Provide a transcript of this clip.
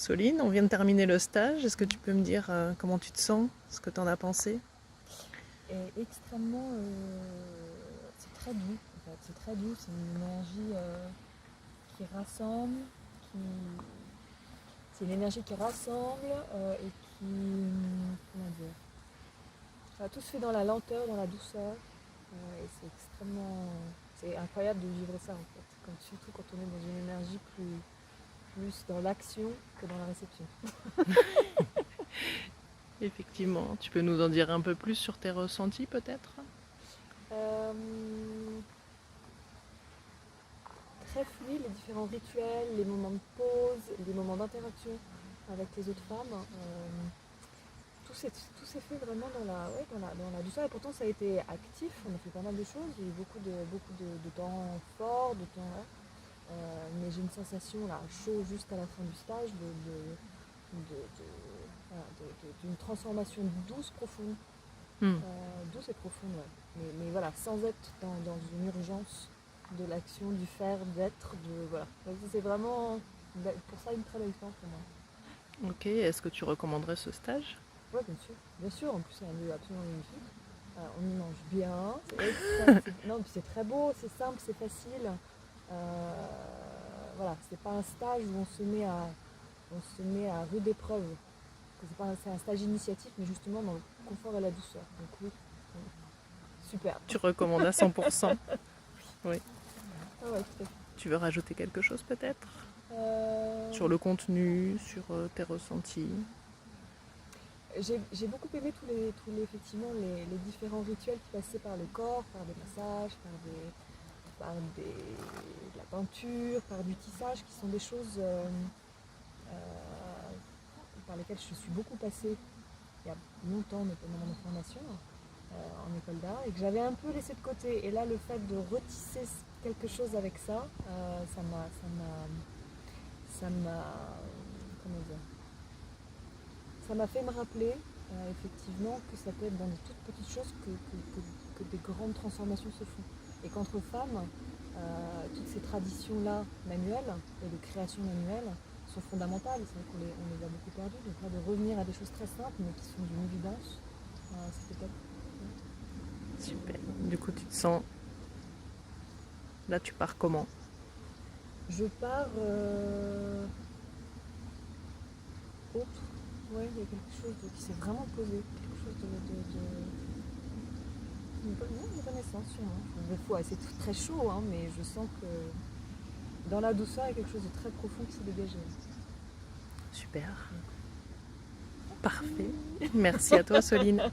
Soline, on vient de terminer le stage. Est-ce que tu peux me dire comment tu te sens, ce que tu en as pensé? Est extrêmement. C'est très doux, en fait. C'est très doux, c'est une énergie qui rassemble, qui, c'est une énergie qui rassemble et qui. Comment dire? Enfin, tout se fait dans la lenteur, dans la douceur. Et c'est extrêmement. C'est incroyable de vivre ça, en fait. Surtout quand on est dans une énergie plus dans l'action que dans la réception. Effectivement, tu peux nous en dire un peu plus sur tes ressentis peut-être? Euh, Très fluide, les différents rituels, les moments de pause, les moments d'interaction avec les autres femmes. Tout s'est fait vraiment dans la douceur. Et pourtant, ça a été actif. On a fait pas mal de choses. Il y a eu beaucoup de temps forts, de temps là. Mais j'ai une sensation là, chaud juste à la fin du stage, voilà, d'une transformation douce, profonde. Hmm. Douce et profonde, ouais. Mais voilà, sans être dans une urgence de l'action, du faire, d'être, de voilà. Donc, c'est vraiment pour ça une très belle expérience pour moi. Ok, est-ce que tu recommanderais ce stage? Ouais, bien sûr. Bien sûr, en plus c'est un lieu absolument magnifique. On y mange bien, non, puis c'est très beau, c'est simple, c'est facile. Voilà, c'est pas un stage où on se met à rude épreuve. C'est un stage initiatique, mais justement dans le confort et la douceur. Donc oui, super. Tu recommandes à 100%? Oui. Ah ouais, tout à fait. Tu veux rajouter quelque chose peut-être? Euh, Sur le contenu, sur tes ressentis? j'ai beaucoup aimé effectivement, les différents rituels qui passaient par le corps, par des massages, de la peinture, par du tissage, qui sont des choses euh, par lesquelles je suis beaucoup passée il y a longtemps, notamment dans ma formation en école d'art, et que j'avais un peu laissé de côté. Et là, le fait de retisser quelque chose avec ça, ça m'a, comment dire, ça m'a fait me rappeler effectivement que ça peut être dans des toutes petites choses que des grandes transformations se font. Et qu'entre femmes, toutes ces traditions-là manuelles et de création manuelle sont fondamentales. C'est vrai qu'on les a beaucoup perdues. Donc là, de revenir à des choses très simples mais qui sont d'une évidence, c'était top. Super. Du coup, tu te sens... Là, tu pars comment? Je pars autre. Ouais, il y a quelque chose qui s'est vraiment posé. Quelque chose une renaissance sûrement. Ouais, c'est très chaud, hein, mais je sens que dans la douceur, il y a quelque chose de très profond qui s'est dégagé. Super. Parfait. Merci à toi, Soline.